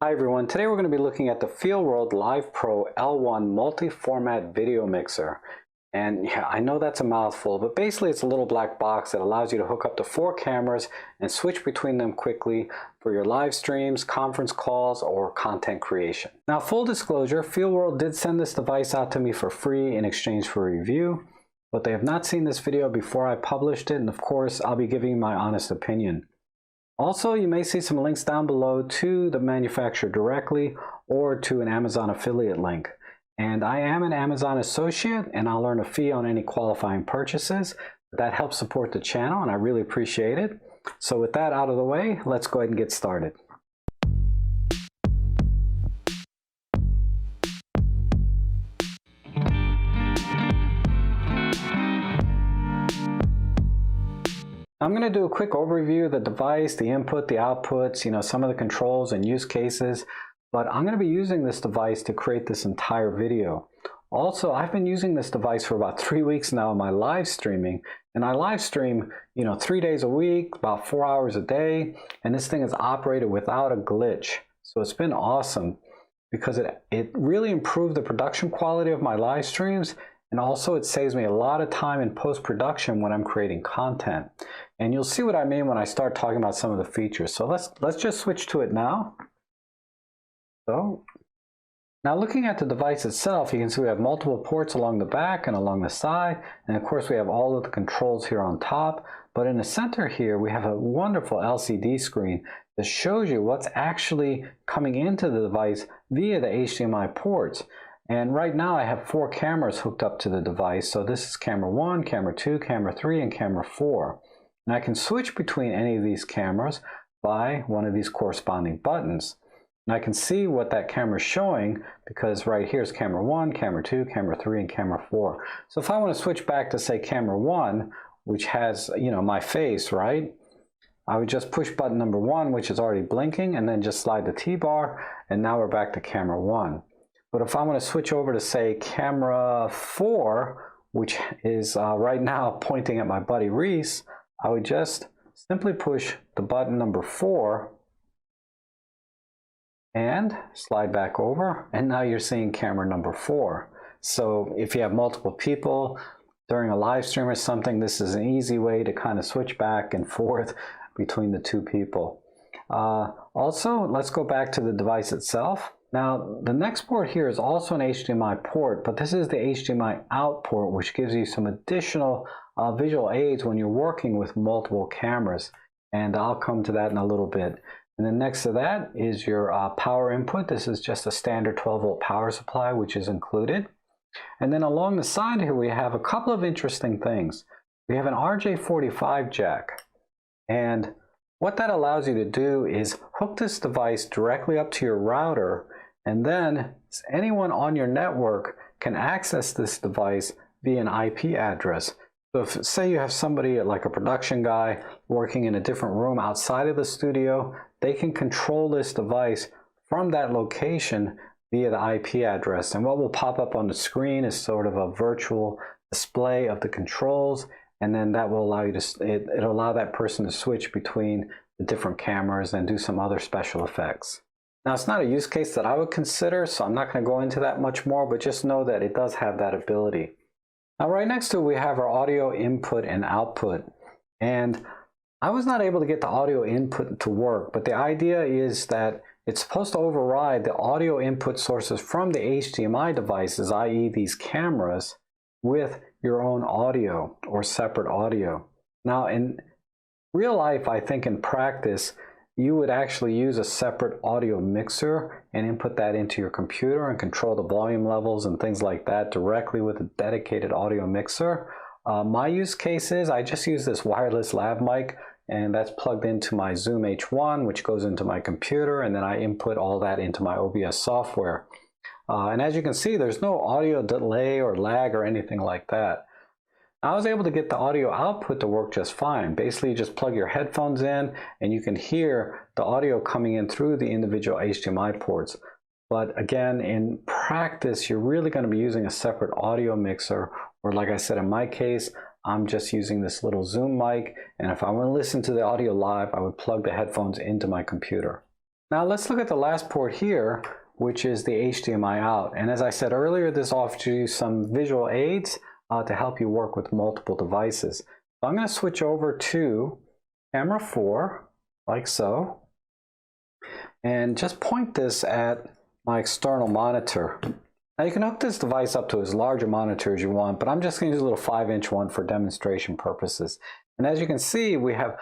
Hi everyone, today we're going to be looking at the FEELWORLD Live Pro L1 multi-format video mixer. And yeah, I know that's a mouthful, but basically it's a little black box that allows you to hook up to 4 cameras and switch between them quickly for your live streams, conference calls, or content creation. Now, full disclosure, FEELWORLD did send this device out to me for free in exchange for a review, but they have not seen this video before I published it, and of course I'll be giving you my honest opinion. Also, you may see some links down below to the manufacturer directly or to an Amazon affiliate link. And I am an Amazon associate and I'll earn a fee on any qualifying purchases. That helps support the channel and I really appreciate it. So with that out of the way, let's go ahead and get started. I'm going to do a quick overview of the device, the input, the outputs, some of the controls and use cases, but I'm going to be using this device to create this entire video. Also, I've been using this device for about 3 weeks now in my live streaming, and I live stream, 3 days a week, about 4 hours a day, and this thing is operated without a glitch. So it's been awesome because it really improved the production quality of my live streams. And also it saves me a lot of time in post-production when I'm creating content. And you'll see what I mean when I start talking about some of the features. So let's just switch to it now. So now looking at the device itself, you can see we have multiple ports along the back and along the side. And of course we have all of the controls here on top. But in the center here, we have a wonderful LCD screen that shows you what's actually coming into the device via the HDMI ports. And right now I have 4 cameras hooked up to the device. So this is camera 1, camera 2, camera 3, and camera 4. And I can switch between any of these cameras by one of these corresponding buttons. And I can see what that camera is showing because right here is camera 1, camera 2, camera 3, and camera 4. So if I want to switch back to say camera 1, which has, my face, right? I would just push button number 1, which is already blinking, and then just slide the T-bar, and now we're back to camera 1. But if I want to switch over to say camera 4, which is right now pointing at my buddy Reese, I would just simply push the button number 4 and slide back over, and now you're seeing camera number 4. So if you have multiple people during a live stream or something, this is an easy way to kind of switch back and forth between the 2 people. Also, let's go back to the device itself. Now, the next port here is also an HDMI port, but this is the HDMI out port, which gives you some additional visual aids when you're working with multiple cameras. And I'll come to that in a little bit. And then next to that is your power input. This is just a standard 12-volt power supply, which is included. And then along the side here, we have a couple of interesting things. We have an RJ45 jack. And what that allows you to do is hook this device directly up to your router, and then anyone on your network can access this device via an IP address. So if, say you have somebody like a production guy working in a different room outside of the studio, they can control this device from that location via the IP address. And what will pop up on the screen is sort of a virtual display of the controls. And then that will allow you to, it'll allow that person to switch between the different cameras and do some other special effects. Now, it's not a use case that I would consider, so I'm not going to go into that much more, but just know that it does have that ability. Now, right next to it, we have our audio input and output. And I was not able to get the audio input to work, but the idea is that it's supposed to override the audio input sources from the HDMI devices, i.e. these cameras, with your own audio or separate audio. Now, in real life, I think in practice, you would actually use a separate audio mixer and input that into your computer and control the volume levels and things like that directly with a dedicated audio mixer. My use case is I just use this wireless lav mic, and that's plugged into my Zoom H1, which goes into my computer, and then I input all that into my OBS software. And as you can see, there's no audio delay or lag or anything like that. I was able to get the audio output to work just fine. Basically, you just plug your headphones in and you can hear the audio coming in through the individual HDMI ports. But again, in practice, you're really going to be using a separate audio mixer, or like I said, in my case, I'm just using this little Zoom mic, and if I want to listen to the audio live, I would plug the headphones into my computer. Now let's look at the last port here, which is the HDMI out. And as I said earlier, this offers you some visual aids to help you work with multiple devices. So I'm going to switch over to camera 4, like so, and just point this at my external monitor. Now you can hook this device up to as large a monitor as you want, but I'm just going to use a little 5-inch one for demonstration purposes. And as you can see, we have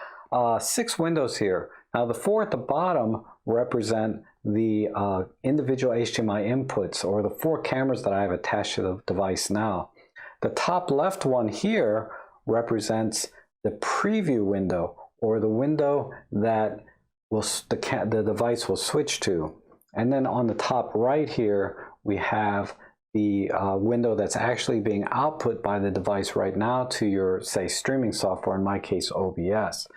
6 windows here. Now the 4 at the bottom represent the individual HDMI inputs, or the 4 cameras that I have attached to the device now. The top left one here represents the preview window, or the window that the device will switch to. And then on the top right here, we have the window that's actually being output by the device right now to your, say, streaming software, in my case, OBS.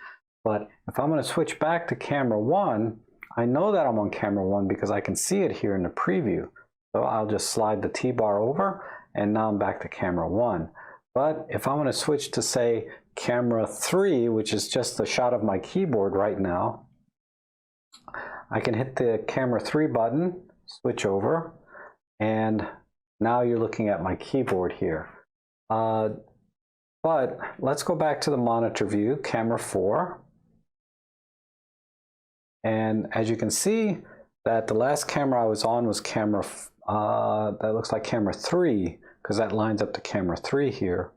But if I'm going to switch back to camera 1, I know that I'm on camera 1 because I can see it here in the preview. So I'll just slide the T-bar over, and now I'm back to camera 1. But if I want to switch to, say, camera 3, which is just a shot of my keyboard right now, I can hit the camera 3 button, switch over, and now you're looking at my keyboard here. But let's go back to the monitor view, camera 4. And as you can see, that the last camera I was on was camera, that looks like camera 3, because that lines up to camera 3 here.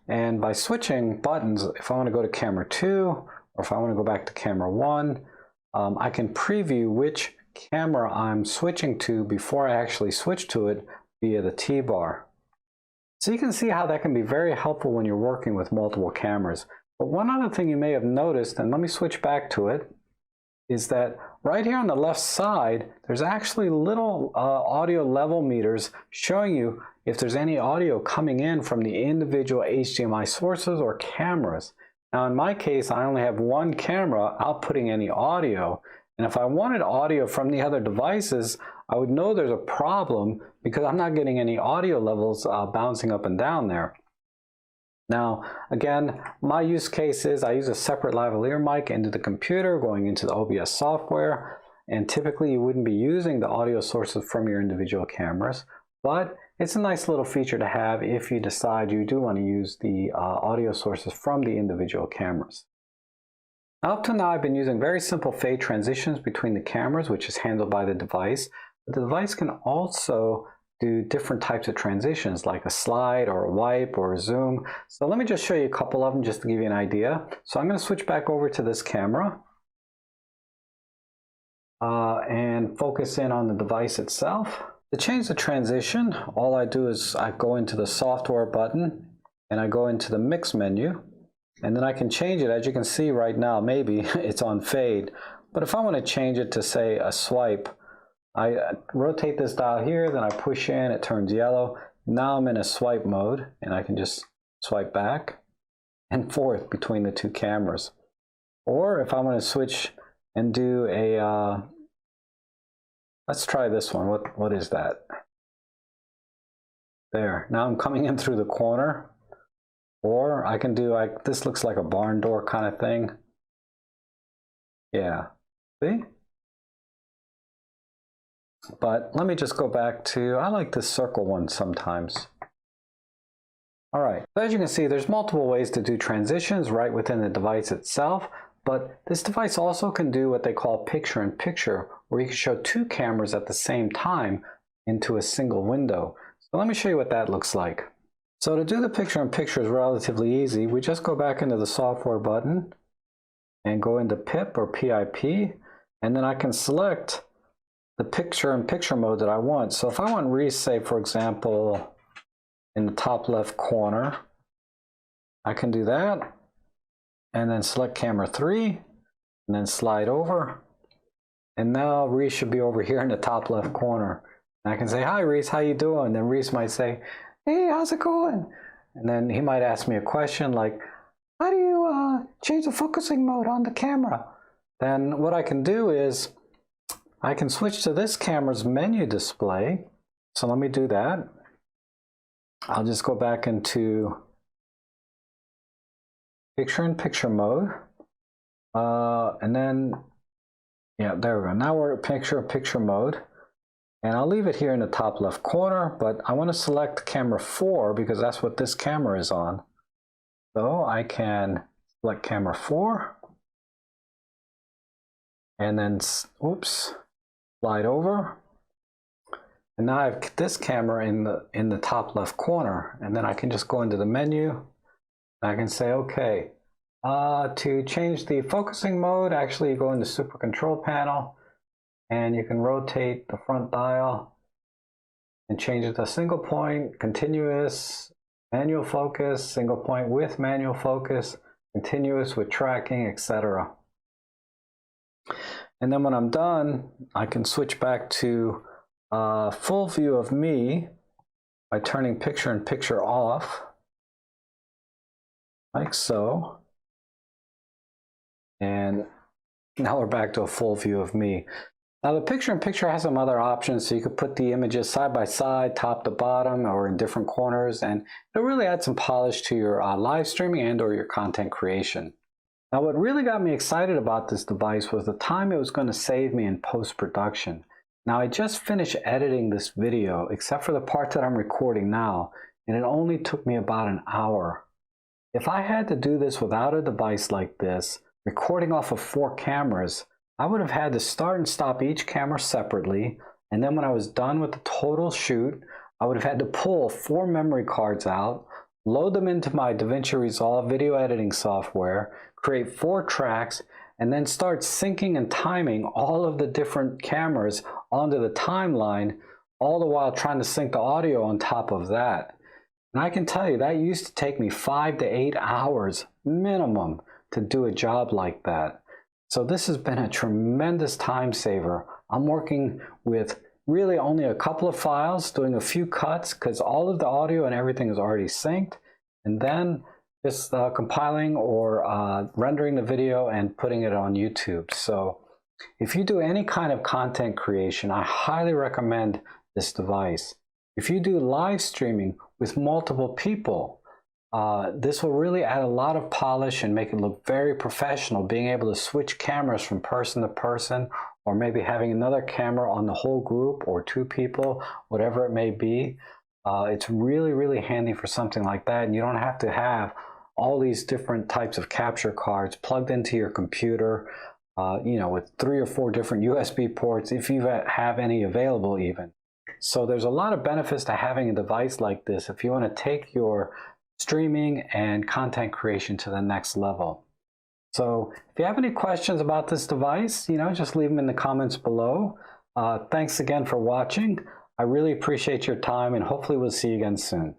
And by switching buttons, if I want to go to camera 2, or if I want to go back to camera 1, I can preview which camera I'm switching to before I actually switch to it via the T-bar. So you can see how that can be very helpful when you're working with multiple cameras. But one other thing you may have noticed, and let me switch back to it, is that right here on the left side, there's actually little audio level meters showing you if there's any audio coming in from the individual HDMI sources or cameras. Now in my case, I only have one camera outputting any audio, and if I wanted audio from the other devices, I would know there's a problem because I'm not getting any audio levels bouncing up and down there. Now, again, my use case is I use a separate lavalier mic into the computer going into the OBS software, and typically you wouldn't be using the audio sources from your individual cameras, but it's a nice little feature to have if you decide you do want to use the audio sources from the individual cameras. Now, up to now, I've been using very simple fade transitions between the cameras, which is handled by the device. But the device can also do different types of transitions, like a slide or a wipe or a zoom. So let me just show you a couple of them just to give you an idea. So I'm going to switch back over to this camera and focus in on the device itself. To change the transition, all I do is I go into the software button and I go into the mix menu, and then I can change it. As you can see right now, maybe it's on fade, but if I want to change it to, say, a swipe, I rotate this dial here, then I push in, it turns yellow. Now I'm in a swipe mode, and I can just swipe back and forth between the two cameras. Or if I want to switch and do a, let's try this one. What is that? There. Now I'm coming in through the corner. Or I can do like, this looks like a barn door kind of thing. Yeah. See? But let me just go back to, I like this circle one sometimes. All right, so as you can see, there's multiple ways to do transitions right within the device itself, but this device also can do what they call picture-in-picture, where you can show two cameras at the same time into a single window. So let me show you what that looks like. So to do the picture-in-picture is relatively easy. We just go back into the software button and go into PIP or PIP, and then I can select the picture-in-picture mode that I want. So if I want Reese, say, for example, in the top left corner, I can do that, and then select camera 3, and then slide over, and now Reese should be over here in the top left corner. And I can say, "Hi Reese, how you doing?" And then Reese might say, "Hey, how's it going?" And then he might ask me a question like, "How do you change the focusing mode on the camera?" Then what I can do is I can switch to this camera's menu display. So let me do that. I'll just go back into picture-in-picture mode. And then Yeah, there we go. Now we're at picture mode. And I'll leave it here in the top left corner, but I want to select camera 4 because that's what this camera is on. So I can select camera 4 and then, oops, slide over. And now I have this camera in the top left corner, and then I can just go into the menu. And I can say, okay, to change the focusing mode, actually you go into Super Control Panel, and you can rotate the front dial and change it to single point, continuous, manual focus, single point with manual focus, continuous with tracking, etc. And then when I'm done, I can switch back to full view of me by turning picture in picture off, like so. And now we're back to a full view of me. Now the picture in picture has some other options, so you could put the images side by side, top to bottom, or in different corners, and it'll really add some polish to your live streaming and or your content creation. Now what really got me excited about this device was the time it was going to save me in post-production. Now I just finished editing this video, except for the part that I'm recording now, and it only took me about an hour. If I had to do this without a device like this, recording off of 4 cameras, I would have had to start and stop each camera separately, and then when I was done with the total shoot, I would have had to pull 4 memory cards out, load them into my DaVinci Resolve video editing software, create 4 tracks, and then start syncing and timing all of the different cameras onto the timeline, all the while trying to sync the audio on top of that. And I can tell you that used to take me 5 to 8 hours minimum to do a job like that. So this has been a tremendous time saver. I'm working with really only a couple of files, doing a few cuts because all of the audio and everything is already synced, and then just compiling or rendering the video and putting it on YouTube. So if you do any kind of content creation, I highly recommend this device. If you do live streaming with multiple people, this will really add a lot of polish and make it look very professional, being able to switch cameras from person to person, or maybe having another camera on the whole group or 2 people, whatever it may be. It's really, really handy for something like that, and you don't have to have all these different types of capture cards plugged into your computer, you know, with 3 or 4 different USB ports, if you have any available even. So there's a lot of benefits to having a device like this if you want to take your streaming and content creation to the next level. So if you have any questions about this device, you know, just leave them in the comments below. Thanks again for watching. I really appreciate your time, and hopefully we'll see you again soon.